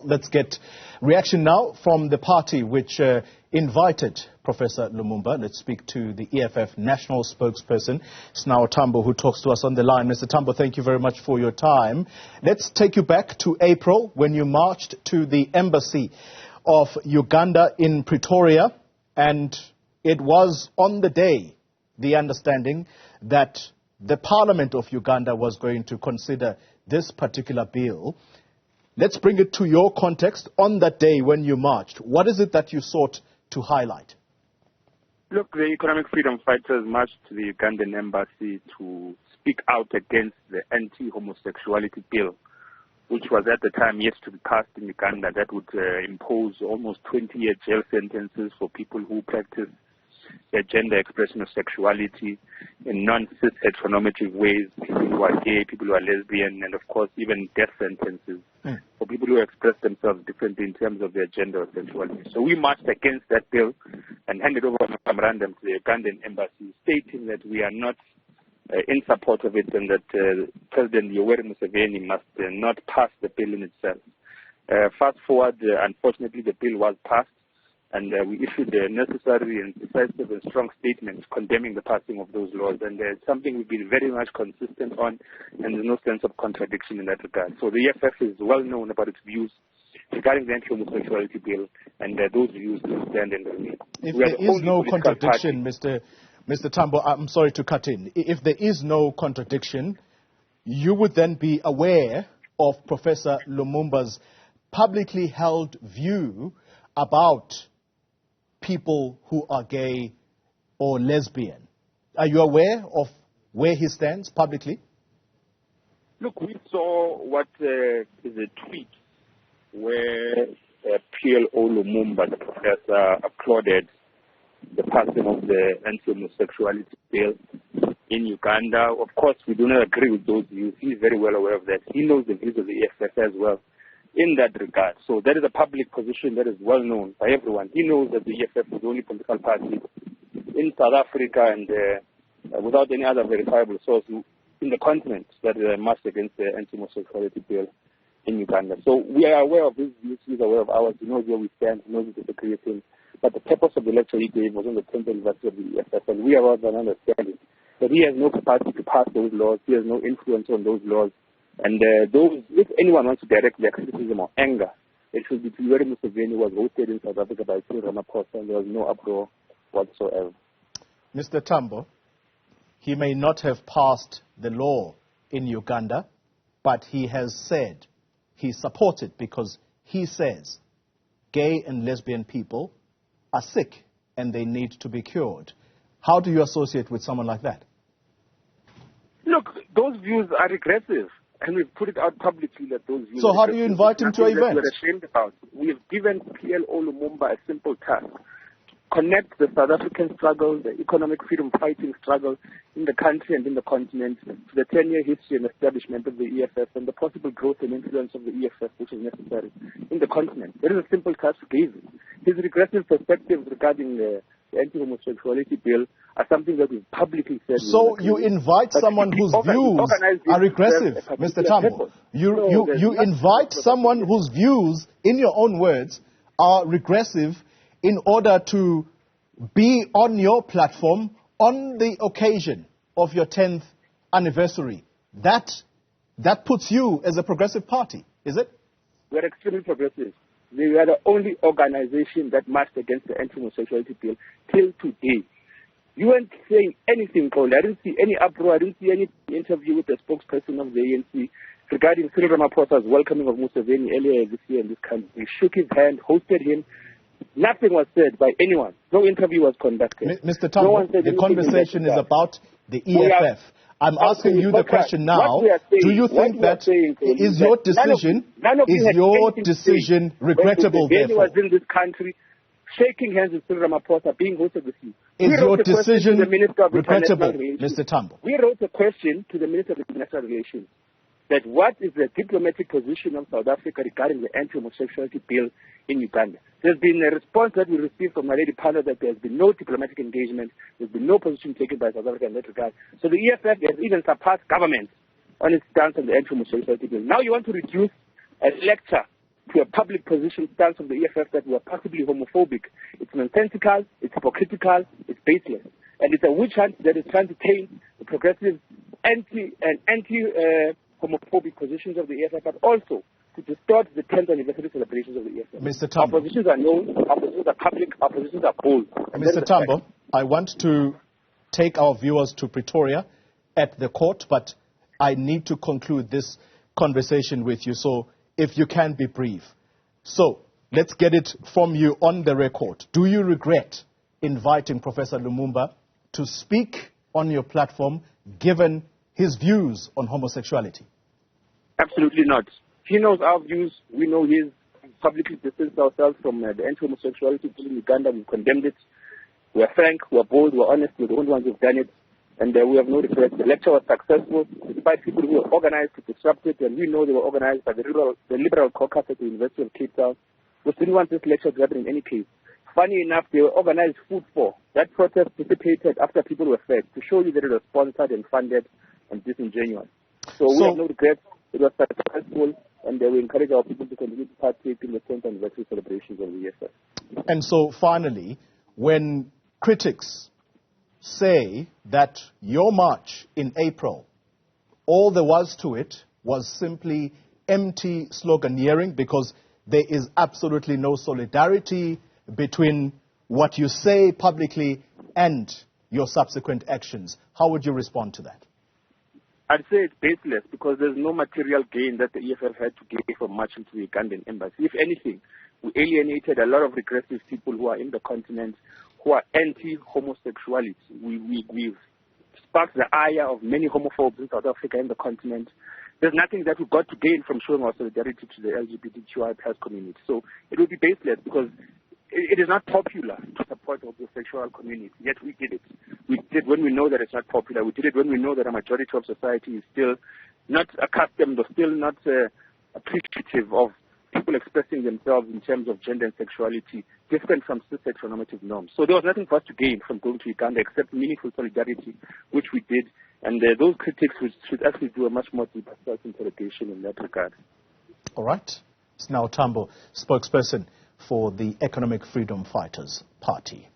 Let's get reaction now from the party which invited Professor Lumumba. Let's speak to the EFF national spokesperson, Sinawo Thambo, who talks to us on the line. Mr. Thambo, thank you very much for your time. Let's take you back to April when you marched to the embassy of Uganda in Pretoria, and it was on the day, the understanding, that the Parliament of Uganda was going to consider this particular bill. Let's bring it to your context on that day when you marched. What is it that you sought to highlight? Look, the economic freedom fighters marched to the Ugandan embassy to speak out against the anti-homosexuality bill, which was at the time yet to be passed in Uganda, that would impose almost 20-year jail sentences for people who practice their gender expression of sexuality in non-cis heteronormative ways, people who are gay, people who are lesbian, and of course even death sentences for people who express themselves differently in terms of their gender or sexuality. So we marched against that bill and handed over a memorandum to the Ugandan embassy stating that we are not in support of it and that President Yoweri Museveni must not pass the bill in itself. Fast forward, unfortunately the bill was passed, and we issued a necessary and decisive and strong statement condemning the passing of those laws. And it's something we've been very much consistent on, and there's no sense of contradiction in that regard. So the EFF is well known about its views regarding the anti-homosexuality bill, and those views stand and remain. If there is no contradiction, Mr. Thambo, I'm sorry to cut in. If there is no contradiction, you would then be aware of Professor Lumumba's publicly held view about people who are gay or lesbian. Are you aware of where he stands publicly? Look, we saw what is a tweet where PLO Lumumba, the professor, applauded the passing of the anti-homosexuality bill in Uganda. Of course, we do not agree with those views. He is very well aware of that. He knows the views of the EFF as well in that regard. So that is a public position that is well known by everyone. He knows that the EFF is the only political party in South Africa and without any other verifiable source in the continent that marched against the anti-homosexuality bill in Uganda. So we are aware of his views, he is aware of ours, he knows where we stand, he knows we disagree with him. But the purpose of the lecture he gave was on the 10th anniversary of the EFF, and we are of an understanding that he has no capacity to pass those laws, he has no influence on those laws. And if anyone wants to direct their criticism or anger, it should be to Yoweri Museveni, who was hosted in South Africa by Cyril Ramaphosa, and there was no uproar whatsoever. Mr. Thambo, he may not have passed the law in Uganda, but he has said he supports it because he says gay and lesbian people are sick and they need to be cured. How do you associate with someone like that? Look, those views are regressive. And we've put it out publicly that those views. So how do you invite him to an event? We're ashamed about. We have given PLO Lumumba a simple task: connect the South African struggle, the economic freedom fighting struggle in the country and in the continent, to the 10-year history and establishment of the EFF and the possible growth and influence of the EFF, which is necessary in the continent. That is a simple task we gave him. His regressive perspectives regarding the anti-homosexuality bill are something that we've publicly said. So you invite someone whose views are regressive, Mr. Thambo. You invite someone whose views, in your own words, are regressive in order to be on your platform on the occasion of your 10th anniversary. That puts you as a progressive party, is it? We're extremely progressive. We are the only organization that marched against the anti-homosexuality bill till today. You weren't saying anything, Cole. I didn't see any uproar. I didn't see any interview with the spokesperson of the ANC regarding Cyril Ramaphosa's welcoming of Museveni earlier this year in this country. We shook his hand, hosted him. Nothing was said by anyone. No interview was conducted. Mr. Thambo, the conversation is about the EFF. I'm asking you the question now. Do you think that is your decision regrettable, therefore? Was in this country, shaking hands with Cyril Ramaphosa, being hosted with you. Is your decision regrettable, Mr. Thambo? We wrote a question to the Minister of International Relations that what is the diplomatic position of South Africa regarding the anti-homosexuality bill in Uganda. There's been a response that we received from Lady Panda that there's been no diplomatic engagement, there's been no position taken by South Africa in that regard. So the EFF has even surpassed government on its stance on the anti-homosexuality bill. Now you want to reduce a lecture to a public position stance of the EFF that we are possibly homophobic. It's nonsensical, it's hypocritical, it's baseless. And it's a witch hunt that is trying to taint the progressive anti-homophobic positions of the EFF, but also to distort the 10th anniversary celebrations of the EFF. Mr. Thambo. Our positions are known, our positions are public, our positions are bold. Mr. Thambo, I want to take our viewers to Pretoria at the court, but I need to conclude this conversation with you, so if you can be brief. So, let's get it from you on the record. Do you regret inviting Professor Lumumba to speak on your platform, given his views on homosexuality? Absolutely not. He knows our views. We know his. We publicly distanced ourselves from the anti-homosexuality bill in Uganda. We condemned it. We are frank, we are bold, we are honest. We're the only ones who've done it. And we have no regrets. The lecture was successful, despite people who were organized to disrupt it. And we know they were organized by the Liberal Caucus at the University of Cape Town. We didn't want this lecture to happen in any case. Funny enough, they were organized food for. That protest dissipated after people were fed, to show you that it was sponsored and funded and disingenuous. So we have no regrets. It was successful, and we encourage our people to continue to partake in the 10th anniversary celebrations of the EFF. And so finally, when critics say that your march in April, all there was to it was simply empty sloganeering, because there is absolutely no solidarity between what you say publicly and your subsequent actions, how would you respond to that? I'd say it's baseless, because there's no material gain that the EFF had to gain from marching to the Ugandan embassy. If anything, we alienated a lot of regressive people who are in the continent, who are anti-homosexuality. We've sparked the ire of many homophobes in South Africa and the continent. There's nothing that we've got to gain from showing our solidarity to the LGBTQI+ community. So it would be baseless, because it is not popular to support the homosexual community, yet we did it. We did when we know that it's not popular. We did it when we know that a majority of society is still not accustomed or still not appreciative of people expressing themselves in terms of gender and sexuality different from cis-heteronormative norms. So there was nothing for us to gain from going to Uganda except meaningful solidarity, which we did. And those critics should actually do a much more deeper self-interrogation in that regard. All right. Sinawo Thambo, spokesperson for the Economic Freedom Fighters Party.